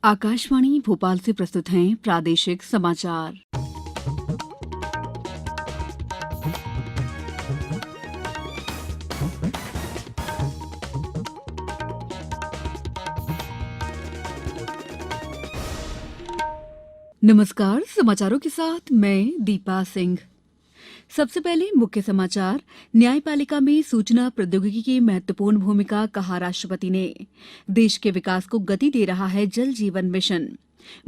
आकाशवाणी भोपाल से प्रस्तुत हैं प्रादेशिक समाचार। नमस्कार, समाचारों के साथ मैं दीपा सिंह। सबसे पहले मुख्य समाचार। न्यायपालिका में सूचना प्रौद्योगिकी की महत्वपूर्ण भूमिका, कहा राष्ट्रपति ने। देश के विकास को गति दे रहा है जल जीवन मिशन।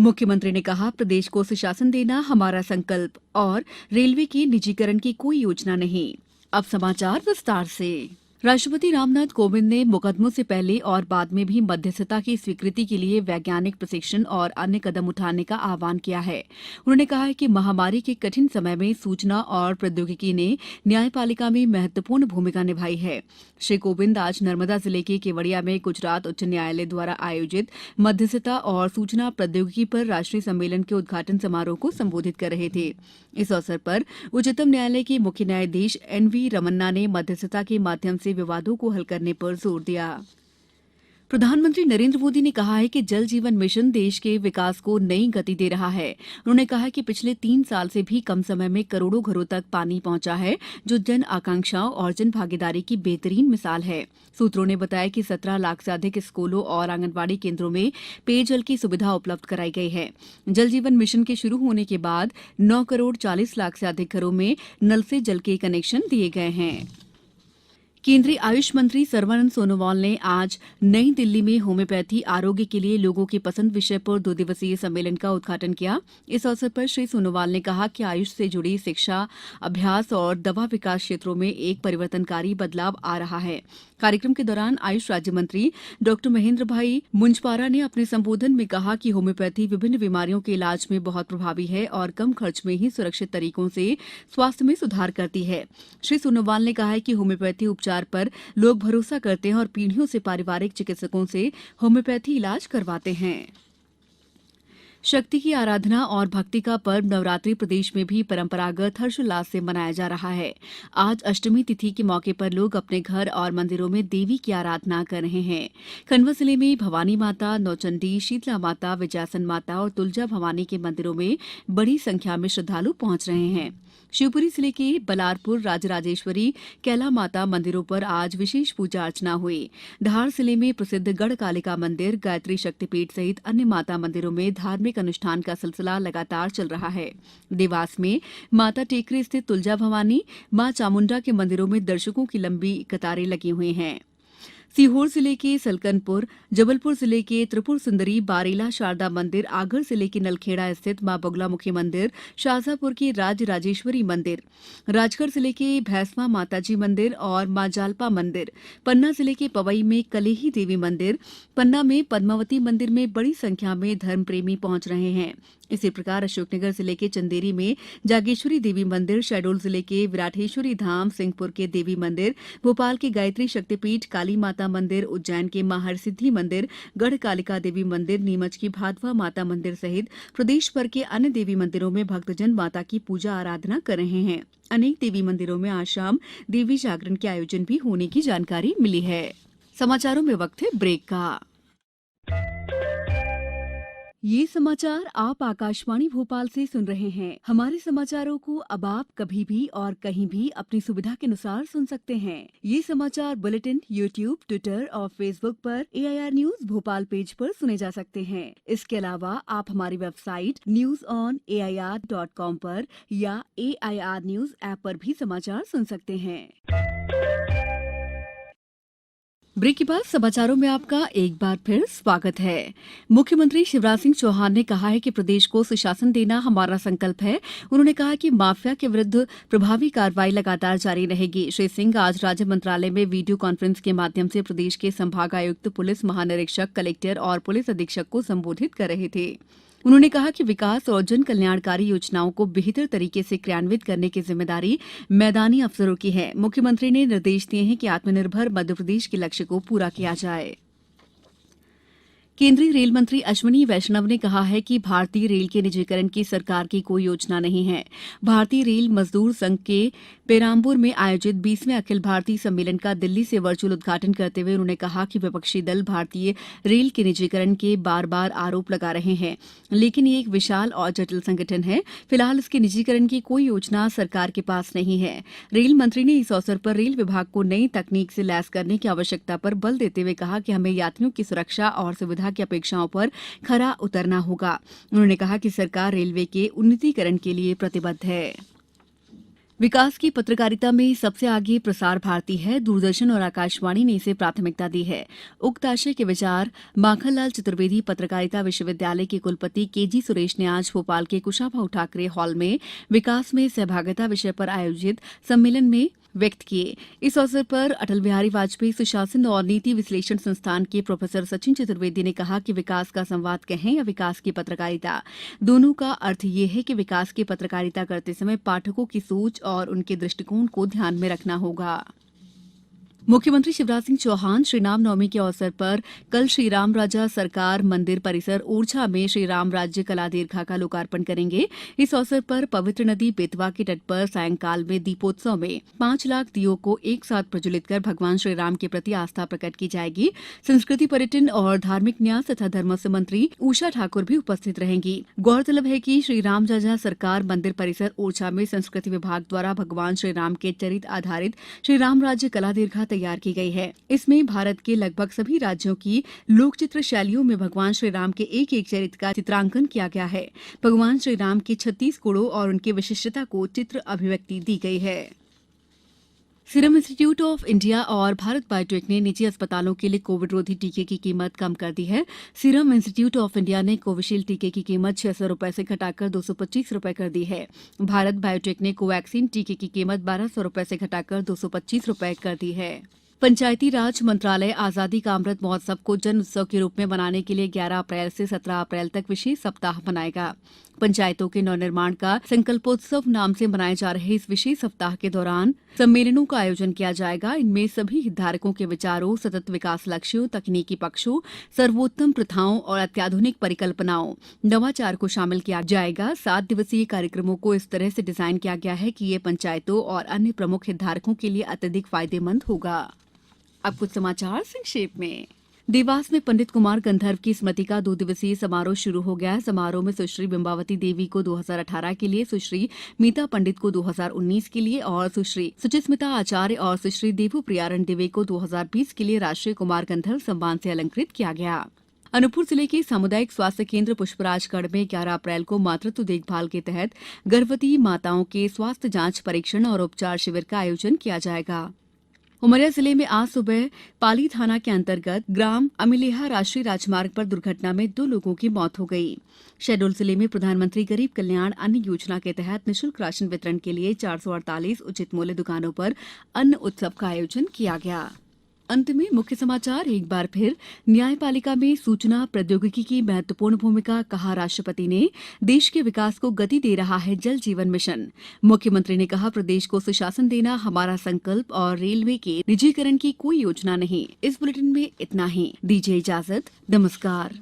मुख्यमंत्री ने कहा, प्रदेश को सुशासन देना हमारा संकल्प और रेलवे के निजीकरण की कोई योजना नहीं। अब समाचार विस्तार से। राष्ट्रपति रामनाथ कोविंद ने मुकदमों से पहले और बाद में भी मध्यस्थता की स्वीकृति के लिए वैज्ञानिक प्रशिक्षण और अन्य कदम उठाने का आह्वान किया है। उन्होंने कहा है कि महामारी के कठिन समय में सूचना और प्रौद्योगिकी ने न्यायपालिका में महत्वपूर्ण भूमिका निभाई है। श्री कोविंद आज नर्मदा जिले के केवड़िया में गुजरात उच्च न्यायालय द्वारा आयोजित मध्यस्थता और सूचना प्रौद्योगिकी पर राष्ट्रीय सम्मेलन के उद्घाटन समारोह को संबोधित कर रहे थे। इस अवसर पर उच्चतम न्यायालय के मुख्य न्यायाधीश एन.वी. रमन्ना ने मध्यस्थता के माध्यम से विवादों को हल करने पर जोर दिया। प्रधानमंत्री नरेंद्र मोदी ने कहा है कि जल जीवन मिशन देश के विकास को नई गति दे रहा है। उन्होंने कहा कि पिछले 3 साल से भी कम समय में करोड़ों घरों तक पानी पहुंचा है, जो जन आकांक्षाओं और जन भागीदारी की बेहतरीन मिसाल है। सूत्रों ने बताया कि 17 लाख से अधिक स्कूलों और आंगनबाड़ी केंद्रों में पेयजल की सुविधा उपलब्ध कराई गई है। जल जीवन मिशन के शुरू होने के बाद 9 करोड़ 40 लाख से अधिक घरों में नल से जल के कनेक्शन दिए गए हैं। केंद्रीय आयुष मंत्री सर्बानंद सोनोवाल ने आज नई दिल्ली में होम्योपैथी आरोग्य के लिए लोगों की पसंद विषय पर 2 दिवसीय सम्मेलन का उद्घाटन किया। इस अवसर पर श्री सोनोवाल ने कहा कि आयुष से जुड़ी शिक्षा, अभ्यास और दवा विकास क्षेत्रों में एक परिवर्तनकारी बदलाव आ रहा है। कार्यक्रम के दौरान आयुष राज्य मंत्री डॉ महेंद्र भाई मुंजपारा ने अपने संबोधन में कहा कि होम्योपैथी विभिन्न बीमारियों के इलाज में बहुत प्रभावी है और कम खर्च में ही सुरक्षित तरीकों से स्वास्थ्य में सुधार करती है। श्री सोनोवाल ने कहा है कि होम्योपैथी उपचार पर लोग भरोसा करते हैं और पीढ़ियों से पारिवारिक चिकित्सकों से होम्योपैथी इलाज करवाते हैं। शक्ति की आराधना और भक्ति का पर्व नवरात्रि प्रदेश में भी परंपरागत हर्षोल्लास से मनाया जा रहा है। आज अष्टमी तिथि के मौके पर लोग अपने घर और मंदिरों में देवी की आराधना कर रहे हैं। खंडवा जिले में भवानी माता, नौचंडी, शीतला माता, विजयासन माता और तुलजा भवानी के मंदिरों में बड़ी संख्या में श्रद्धालु पहुंच रहे हैं। शिवपुरी जिले के बलारपुर राजराजेश्वरी, कैला माता मंदिरों पर आज विशेष पूजा अर्चना हुई। धार जिले में प्रसिद्ध गढ़कालिका मंदिर, गायत्री शक्तिपीठ सहित अन्य माता मंदिरों में धार्मिक अनुष्ठान का सिलसिला लगातार चल रहा है। देवास में माता टेकरी स्थित तुलजा भवानी, मां चामुंडा के मंदिरों में दर्शकों की लंबी कतारें लगी हुई हैं। सीहोर जिले के सलकनपुर, जबलपुर जिले के त्रिपुर सुंदरी बारेला शारदा मंदिर, आगर जिले के नलखेड़ा स्थित मां बगलामुखी मंदिर, शाजापुर के राजराजेश्वरी मंदिर, राजगढ़ जिले के भैंसवा माताजी मंदिर और मां जालपा मंदिर, पन्ना जिले के पवई में कलेही देवी मंदिर, पन्ना में पद्मावती मंदिर में बड़ी संख्या में धर्म प्रेमी पहुंच रहे हैं। इसी प्रकार अशोकनगर जिले के चंदेरी में जागेश्वरी देवी मंदिर, शहडोल जिले के विराटेश्वरी धाम, सिंहपुर के देवी मंदिर, भोपाल के गायत्री शक्तिपीठ, काली माता मंदिर, उज्जैन के मां हरसिद्धि मंदिर, गढ़ कालिका देवी मंदिर, नीमच की भादवा माता मंदिर सहित प्रदेश भर के अन्य देवी मंदिरों में भक्तजन माता की पूजा आराधना कर रहे हैं। अनेक देवी मंदिरों में आज शाम देवी जागरण के आयोजन भी होने की जानकारी मिली है। समाचारों में वक्त है ब्रेक का। ये समाचार आप आकाशवाणी भोपाल से सुन रहे हैं। हमारे समाचारों को अब आप कभी भी और कहीं भी अपनी सुविधा के अनुसार सुन सकते हैं। ये समाचार बुलेटिन यूट्यूब, ट्विटर और फेसबुक पर AIR न्यूज भोपाल पेज पर सुने जा सकते हैं। इसके अलावा आप हमारी वेबसाइट newsonair.com पर या AIR न्यूज ऐप पर भी समाचार सुन सकते हैं। ब्रेक के बाद समाचारों में आपका एक बार फिर स्वागत है। मुख्यमंत्री शिवराज सिंह चौहान ने कहा है कि प्रदेश को सुशासन देना हमारा संकल्प है। उन्होंने कहा कि माफिया के विरुद्ध प्रभावी कार्रवाई लगातार जारी रहेगी। श्री सिंह आज राज्य मंत्रालय में वीडियो कॉन्फ्रेंस के माध्यम से प्रदेश के संभागायुक्त, पुलिस महानिरीक्षक, कलेक्टर और पुलिस अधीक्षक को संबोधित कर रहे थे। उन्होंने कहा कि विकास और जन कल्याणकारी योजनाओं को बेहतर तरीके से क्रियान्वित करने की जिम्मेदारी मैदानी अफसरों की है। मुख्यमंत्री ने निर्देश दिए हैं कि आत्मनिर्भर मध्यप्रदेश के लक्ष्य को पूरा किया जाए। केंद्रीय रेल मंत्री अश्विनी वैष्णव ने कहा है कि भारतीय रेल के निजीकरण की सरकार की कोई योजना नहीं है। भारतीय रेल मजदूर संघ के पेराम्बूर में आयोजित 20वें अखिल भारतीय सम्मेलन का दिल्ली से वर्चुअल उद्घाटन करते हुए उन्होंने कहा कि विपक्षी दल भारतीय रेल के निजीकरण के बार बार आरोप लगा रहे हैं, लेकिन ये एक विशाल और जटिल संगठन है। फिलहाल इसके निजीकरण की कोई योजना सरकार के पास नहीं है। रेल मंत्री ने इस अवसर पर रेल विभाग को नई तकनीक से लैस करने की आवश्यकता पर बल देते हुए कहा कि हमें यात्रियों की सुरक्षा और सुविधा की अपेक्षाओं पर खरा उतरना होगा। उन्होंने कहा कि सरकार रेलवे के उन्नतीकरण के लिए प्रतिबद्ध है। विकास की पत्रकारिता में सबसे आगे प्रसार भारती है। दूरदर्शन और आकाशवाणी ने इसे प्राथमिकता दी है। उक्त आशय के विचार माखनलाल चतुर्वेदी पत्रकारिता विश्वविद्यालय के कुलपति केजी सुरेश ने आज भोपाल के कुशाभाऊ ठाकरे हॉल में विकास में सहभागिता विषय पर आयोजित सम्मेलन में व्यक्त किए। इस अवसर पर अटल बिहारी वाजपेयी सुशासन और नीति विश्लेषण संस्थान के प्रोफेसर सचिन चतुर्वेदी ने कहा कि विकास का संवाद कहें या विकास की पत्रकारिता, दोनों का अर्थ ये है कि विकास की पत्रकारिता करते समय पाठकों की सोच और उनके दृष्टिकोण को ध्यान में रखना होगा। मुख्यमंत्री शिवराज सिंह चौहान श्रीराम नवमी के अवसर पर कल श्रीराम राजा सरकार मंदिर परिसर ओरछा में श्रीराम राज्य कला दीर्घा का लोकार्पण करेंगे। इस अवसर पर पवित्र नदी बेतवा के तट पर सायंकाल में दीपोत्सव में 5 लाख दियों को एक साथ प्रज्वलित कर भगवान श्रीराम के प्रति आस्था प्रकट की जाएगी। संस्कृति, पर्यटन और धार्मिक न्यास तथा धर्मस्व मंत्री उषा ठाकुर भी उपस्थित रहेंगी। गौरतलब है कि श्रीराम राजा सरकार मंदिर परिसर ओरछा में संस्कृति विभाग द्वारा भगवान श्रीराम के चरित्र आधारित श्रीराम राज्य कला दीर्घा तैयार की गई है। इसमें भारत के लगभग सभी राज्यों की लोकचित्र शैलियों में भगवान श्रीराम के एक एक चरित्र का चित्रांकन किया गया है। भगवान श्रीराम के 36 गुणों और उनकी विशिष्टता को चित्र अभिव्यक्ति दी गई है। सीरम इंस्टीट्यूट ऑफ इंडिया और भारत बायोटेक ने निजी अस्पतालों के लिए कोविड रोधी टीके की कीमत कम कर दी है। सीरम इंस्टीट्यूट ऑफ इंडिया ने कोविशील्ड टीके की कीमत 600 रुपए से घटाकर 225 रुपए कर दी है। भारत बायोटेक ने कोवैक्सीन टीके की कीमत 1200 रुपए से घटाकर 225 रुपए कर दी है। पंचायती राज मंत्रालय आजादी का अमृत महोत्सव को जन उत्सव के रूप में मनाने के लिए 11 अप्रैल से 17 अप्रैल तक विशेष सप्ताह मनाएगा। पंचायतों के नवनिर्माण का संकल्पोत्सव नाम से मनाए जा रहे इस विशेष सप्ताह के दौरान सम्मेलनों का आयोजन किया जाएगा। इनमें सभी हितधारकों के विचारों, सतत विकास लक्ष्यों, तकनीकी पक्षों, सर्वोत्तम प्रथाओं और अत्याधुनिक परिकल्पनाओं, नवाचार को शामिल किया जाएगा। 7 दिवसीय कार्यक्रमों को इस तरह से डिजाइन किया गया है कि ये पंचायतों और अन्य प्रमुख हितधारकों के लिए अत्यधिक फायदेमंद होगा। अब कुछ समाचार संक्षेप में। देवास में पंडित कुमार गंधर्व की स्मृति का 2 दिवसीय समारोह शुरू हो गया है। समारोह में सुश्री बिंबावती देवी को 2018 के लिए, सुश्री मीता पंडित को 2019 के लिए और सुश्री सुचिस्मिता आचार्य और सुश्री देवप्रिया रणदिवे को 2020 के लिए राष्ट्रीय कुमार गंधर्व सम्मान से अलंकृत किया गया। अनूपपुर जिले के सामुदायिक स्वास्थ्य केंद्र पुष्पराजगढ़ में 11 अप्रैल को मातृत्व देखभाल के तहत गर्भवती माताओं के स्वास्थ्य जांच, परीक्षण और उपचार शिविर का आयोजन किया जाएगा। उमरिया जिले में आज सुबह पाली थाना के अंतर्गत ग्राम अमिलेहा राष्ट्रीय राजमार्ग पर दुर्घटना में 2 लोगों की मौत हो गई। शहडोल जिले में प्रधानमंत्री गरीब कल्याण अन्न योजना के तहत निःशुल्क राशन वितरण के लिए 448 उचित मूल्य दुकानों पर अन्न उत्सव का आयोजन किया गया। अंत में मुख्य समाचार एक बार फिर। न्यायपालिका में सूचना प्रौद्योगिकी की महत्वपूर्ण भूमिका, कहा राष्ट्रपति ने। देश के विकास को गति दे रहा है जल जीवन मिशन। मुख्यमंत्री ने कहा प्रदेश को सुशासन देना हमारा संकल्प और रेलवे के निजीकरण की कोई योजना नहीं। इस बुलेटिन में इतना ही। दीजिए इजाजत। नमस्कार।